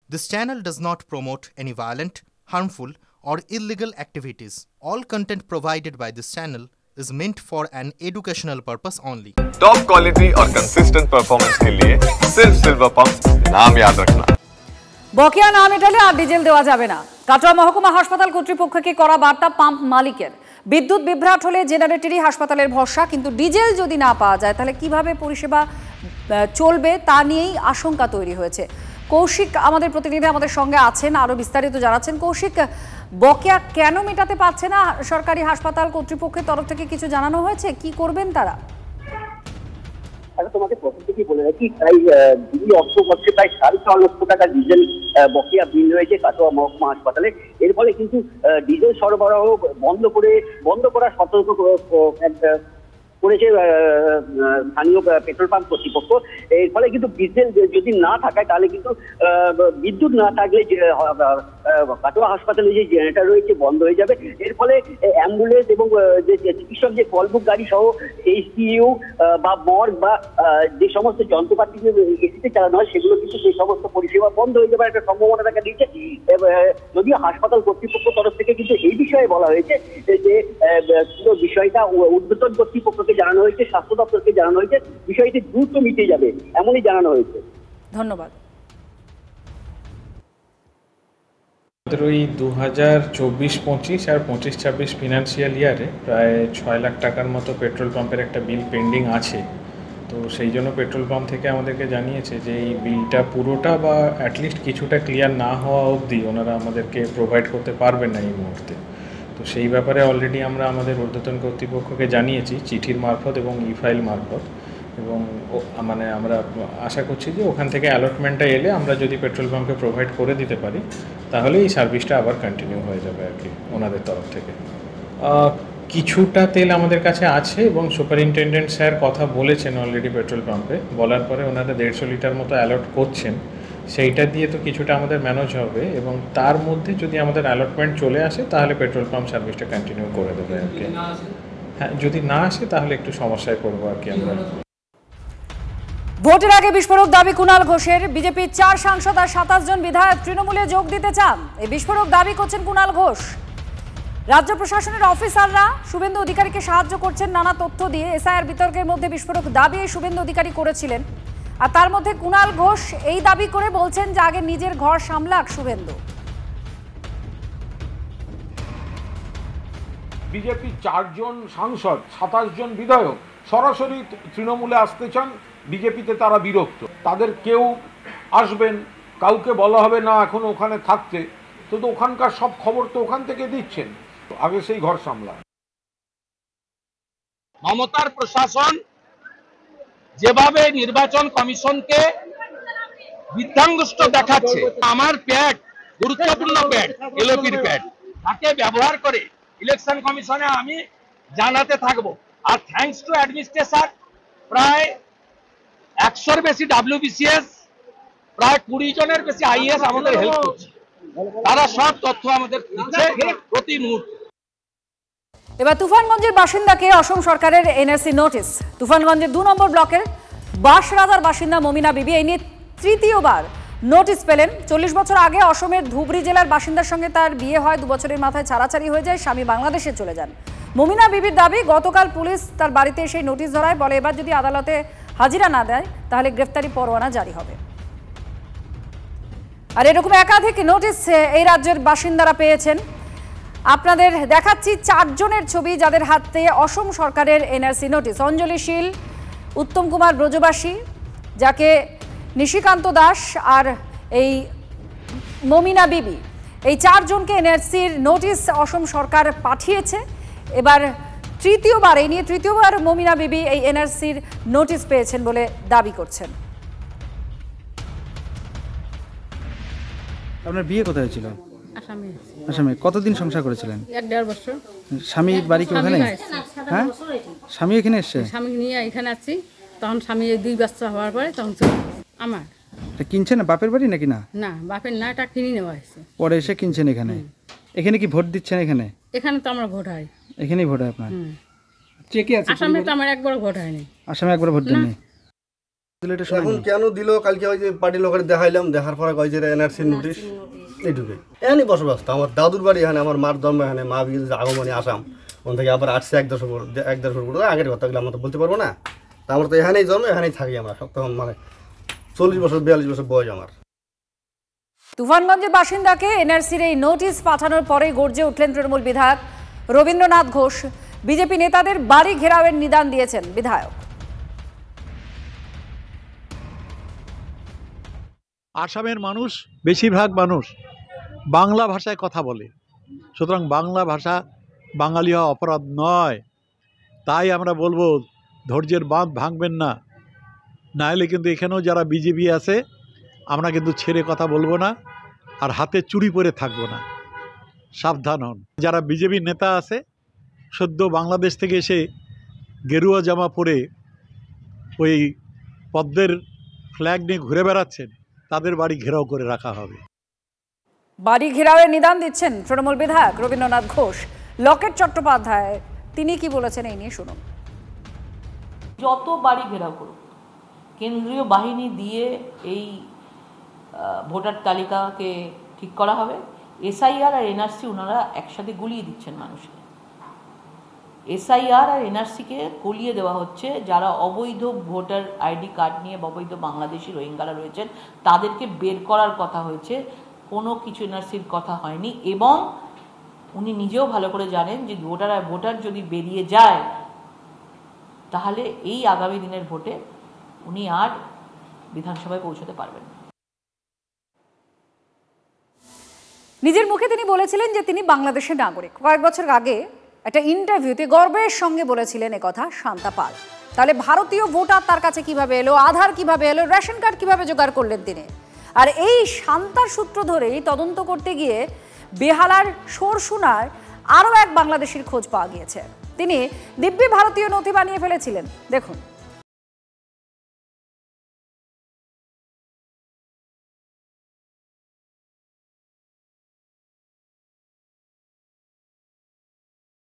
This channel does not promote any violent, harmful, or illegal activities. All content provided by this channel is meant for an educational purpose only. Top quality और consistent performance के लिए सिर्फ silver pump नाम याद रखना। বকেয়া না মেটালে আর diesel দেওয়া যাবে না। কাটোয়া মহকুমা হাসপাতাল কর্তৃপক্ষকে করা বার্তা পাম্প মালিকের। বিদ্যুৎ বিভ্রাট হলে জেনারেটরই হাসপাতালের ভরসা, কিন্তু ডিজেল যদি না পাওয়া যায় তাহলে কিভাবে পরিষেবা চলবে তা নিয়েই আশঙ্কা তৈরি হয়েছে। কৌশিক আমাদের প্রতিনিধি আমাদের সঙ্গে আছেন, আরো বিস্তারিত জানাচ্ছেন। কৌশিক, বকেয়া কেন মেটাতে পারছে না সরকারি হাসপাতাল কর্তৃপক্ষের তরফ থেকে কিছু জানানো হয়েছে? কি করবেন তারা? তোমাকে প্রথম থেকেই বলে রাখি, প্রায় দিল্লি অর্থ বছরে প্রায় 6.5 লক্ষ টাকা ডিজেল বকেয়া বিল রয়েছে কাটোয়া মহকুমা হাসপাতালে। এর ফলে কিন্তু ডিজেল সরবরাহ বন্ধ করার সতর্ক করেছে স্থানীয় পেট্রোল পাম্প কর্তৃপক্ষ। এর ফলে কিন্তু ডিজেল যদি না থাকায় তাহলে কিন্তু বিদ্যুৎ না থাকলে কাটোয়া হাসপাতালে যে জেনারেটর রয়েছে বন্ধ হয়ে যাবে। এর ফলে অ্যাম্বুলেন্স এবং যে চিকিৎসক যে কলবুক গাড়ি সহ এইচসিইউ বা মর্গ বা যে সমস্ত যন্ত্রপাতি এসিতে চালানো হয় সেগুলো কিন্তু সেই সমস্ত পরিষেবা বন্ধ হয়ে যাবার একটা সম্ভাবনা দেখা দিয়েছে। যদিও হাসপাতাল কর্তৃপক্ষ তরফ থেকে কিন্তু এই বিষয়ে বলা হয়েছে যে পুরো বিষয়টা ঊর্ধ্বতন কর্তৃপক্ষকে জানানো হয়েছে, স্বাস্থ্য দপ্তরকে জানানো হয়েছে, বিষয়টি দ্রুত মিটে যাবে এমনই জানানো হয়েছে। ধন্যবাদ। ওই 2024-25 আর 25-26 ফিনান্সিয়াল ইয়ারে প্রায় 6 লাখ টাকার মতো পেট্রোল পাম্পের একটা বিল পেন্ডিং আছে। তো সেই জন্য পেট্রোল পাম্প থেকে আমাদেরকে জানিয়েছে যে এই বিলটা পুরোটা বা অ্যাটলিস্ট কিছুটা ক্লিয়ার না হওয়া অবধি ওনারা আমাদেরকে প্রোভাইড করতে পারবেন না এই মুহূর্তে। তো সেই ব্যাপারে অলরেডি আমরা আমাদের ঊর্ধ্বতন কর্তৃপক্ষকে জানিয়েছি চিঠির মারফত এবং ই-ফাইল মারফত, এবং মানে আমরা আশা করছি যে ওখান থেকে অ্যালটমেন্টটা এলে আমরা যদি পেট্রোল পাম্পকে প্রোভাইড করে দিতে পারি তাহলে এই সার্ভিসটা আবার কন্টিনিউ হয়ে যাবে আর কি ওনাদের তরফ থেকে। কিছুটা তেল আমাদের কাছে আছে এবং সুপারিনটেনডেন্ট স্যার কথা বলেছেন অলরেডি পেট্রোল পাম্পে, বলার পরে ওনারা 150 লিটার মতো অ্যালট করছেন। সেইটা দিয়ে তো কিছুটা আমাদের ম্যানেজ হবে এবং তার মধ্যে যদি আমাদের অ্যালটমেন্ট চলে আসে তাহলে পেট্রোল পাম্প সার্ভিসটা কন্টিনিউ করে দেবে আর কি। হ্যাঁ, যদি না আসে তাহলে একটু সমস্যায় পড়বো আর কি আমরা। ভোটের আগে বিস্ফোরক দাবি কুণাল ঘোষের। বিজেপির 4 সাংসদ আর 27 জন বিধায়ক তৃণমূলে যোগ দিতে চান। এই বিস্ফোরক দাবি করছেন কুণাল ঘোষ। রাজ্য প্রশাসনের অফিসাররা শুভেন্দু অধিকারীকে সাহায্য করছেন নানা তথ্য দিয়ে। এসআইআর বিতর্কের মধ্যে বিস্ফোরক দাবি শুভেন্দু অধিকারী করেছিলেন, আর তার মধ্যে কুণাল ঘোষ এই দাবি করে বলছেন যে আগে নিজের ঘর সামলাক শুভেন্দু। বিজেপি 4 জন সাংসদ 27 জন বিধায়ক সরাসরি তৃণমূলে আসতে চান। বিজেপিতে তারা বিরক্ত, তাদের কেউ আসবেন, কাউকে বলা হবে না এখন ওখানে থাকতে। তো ওখানকার সব খবর তো ওখান থেকে দিচ্ছেন, আগে সেই ঘর সামলান। মমতার প্রশাসন যেভাবে নির্বাচন কমিশনকে বিধ্বস্ত দেখাচ্ছে, আমার প্যাড গুরুত্বপূর্ণ প্যাড, এলওপির প্যাড, তাকে ব্যবহার করে ইলেকশন কমিশনে আমি জানাতে থাকবো। আর থ্যাঙ্কস টু অ্যাডমিনিস্ট্রেশন প্রায় 100-র বেশি WBCS, প্রায় 20 জনের বেশি IAS আমাদের হেল্প করছে। তারা সব তথ্য আমাদের দিচ্ছে প্রতি মুহূর্তে। এবার তুফানগঞ্জের বাসিন্দাকে অসম সরকারের এনআরসি নোটিশ। তুফানগঞ্জের 2 নম্বর ব্লকের বাঁশরাজার বাসিন্দা মমিনা বিবি এই নিয়ে তৃতীয়বার নোটিশ পেলেন। 40 বছর আগে অসমের ধুবড়ী জেলার বাসিন্দার সঙ্গে তার বিয়ে হয়। 2 বছরের মাথায় ছাড়াছাড়ি হয়ে যায়, স্বামী বাংলাদেশে চলে যান। মমিনা বিবির দাবি, গতকাল পুলিশ তার বাড়িতে এসে নোটিশ ধরায়, বলে এবার যদি আদালতে হাজিরা না দেয় তাহলে গ্রেফতারি পরোয়ানা জারি হবে। আর এরকম একাধিক নোটিশ এই রাজ্যের বাসিন্দারা পেয়েছেন। আপনাদের দেখাচ্ছি 4 জনের ছবি যাদের হাতে অসম সরকারের এনআরসি নোটিশ। অঞ্জলি শীল, উত্তম কুমার ব্রজবাসী, যাকে নিশিকান্ত দাস, আর এই মমিনা বিবি, এই 4 জনকে এনআরসির নোটিশ অসম সরকার পাঠিয়েছে। এবার তৃতীয়বার মমিনা বিবি এই এনআরসির নোটিশ পেয়েছেন বলে দাবি করছেন। আপনার বিয়ে কোথায় হয়েছিল? আসামে। কতদিন সংসার করেছিলেন? 1.5 বছর। স্বামী বাড়ি কি ওখানে? হ্যাঁ, স্বামী এখানে এসছে? স্বামী নিয়ে এখানে আছি, তখন স্বামী 2 বাচ্চা হওয়ার পরে তখন আমার কিনছেন না বাপের বাড়ি নাকি? না না, বাপের না, এটা কিনে নেওয়া হয়েছে। পরে এসে কিনছেন এখানে? এখানে কি ভোট দিচ্ছেন? এখানে তো আমার ভোট হয়। এখানেই ভোট হয় আপনার? আসামে তো আমার একবার ভোট হয়নি। আসামে একবার ভোট দেননি? এখন কেন দিল কালকে ওই যে পার্টি লোকের দেখাইলাম, দেখার পরে কয় যে এনআরসি নোটিশ, এইটুকুই। এখানে বসবাস, আমার দাদুর বাড়ি এখানে, আমার মার জন্ম এখানে, মা বিয়ে আগমনী আসাম, ওখান থেকে আবার আসছে 1-1.5 আগের কথা আমরা তো বলতে পারবো না। তা আমরা তো এখানেই জন্ম, এখানেই থাকি আমরা সপ্তাহ, মানে 40 বছর 42 বছর বয়স আমার। তুফানগঞ্জের বাসিন্দাকে এনআরসির এই নোটিশ পাঠানোর পরেই গর্জে উঠলেন তৃণমূল বিধায়ক রবীন্দ্রনাথ ঘোষ। বিজেপি নেতাদের বাড়ি ঘেরাওয়ের নিদান দিয়েছেন বিধায়ক। আসামের মানুষ, বেশিরভাগ মানুষ বাংলা ভাষায় কথা বলে, সুতরাং বাংলা ভাষা বাঙালি হওয়া অপরাধ নয়। তাই আমরা বলবো ধৈর্যের বাঁধ ভাঙবেন না, নাহলে কিন্তু এখানেও যারা বিজেপি আছে আমরা কিন্তু ছেড়ে কথা বলবো না, আর হাতে চুরি পরে থাকবো না। সাবধান হন। যারা বিজেপি নেতা আছে সদ্য বাংলাদেশ থেকে এসে গেরুয়া জামা পরে ওই পদ্মের ফ্ল্যাগ নিয়ে ঘুরে বেড়াচ্ছেন, তাদের বাড়ি ঘেরাও করে রাখা হবে। বাড়ি ঘেরাওয়ের নিদান দিচ্ছেন তৃণমূল বিধায়ক রবীন্দ্রনাথ ঘোষ। লকেট চট্টোপাধ্যায় তিনি কি বলেছেন এই নিয়ে শুনুন। যত বাড়ি ঘেরাও করুক, কেন্দ্রীয় বাহিনী দিয়ে এই ভোটার তালিকাকে ঠিক করা হবে। এসআইআর আর এনআরসি ওনারা একসাথে গুলিয়ে দিচ্ছেন মানুষকে। এসআইআর আর এনআরসিকে গলিয়ে দেওয়া হচ্ছে। যারা অবৈধ ভোটার আইডি কার্ড নিয়ে অবৈধ বাংলাদেশি রোহিঙ্গারা রয়েছেন তাদেরকে বের করার কথা হয়েছে, কোনো কিছু এনআরসির কথা হয়নি। এবং উনি নিজেও ভালো করে জানেন যে ভোটার যদি বেরিয়ে যায় তাহলে এই আগামী দিনের ভোটে উনি আর বিধানসভায় পৌঁছতে পারবেন না। নিজের মুখে তিনি বলেছিলেন যে তিনি বাংলাদেশের নাগরিক। কয়েক বছর আগে একটা ইন্টারভিউতে গর্বের সঙ্গে বলেছিলেন একথা শান্তা পাল। তাহলে ভারতীয় ভোটার তার কাছে কিভাবে এলো, আধার কিভাবে এলো, রেশন কার্ড কিভাবে জোগাড় করলেন তিনি? আর এই শান্তার সূত্র ধরেই তদন্ত করতে গিয়ে বেহালার সরসুনার আরও এক বাংলাদেশির খোঁজ পাওয়া গিয়েছে। তিনি দিব্যি ভারতীয় নথি বানিয়ে ফেলেছিলেন। দেখুন।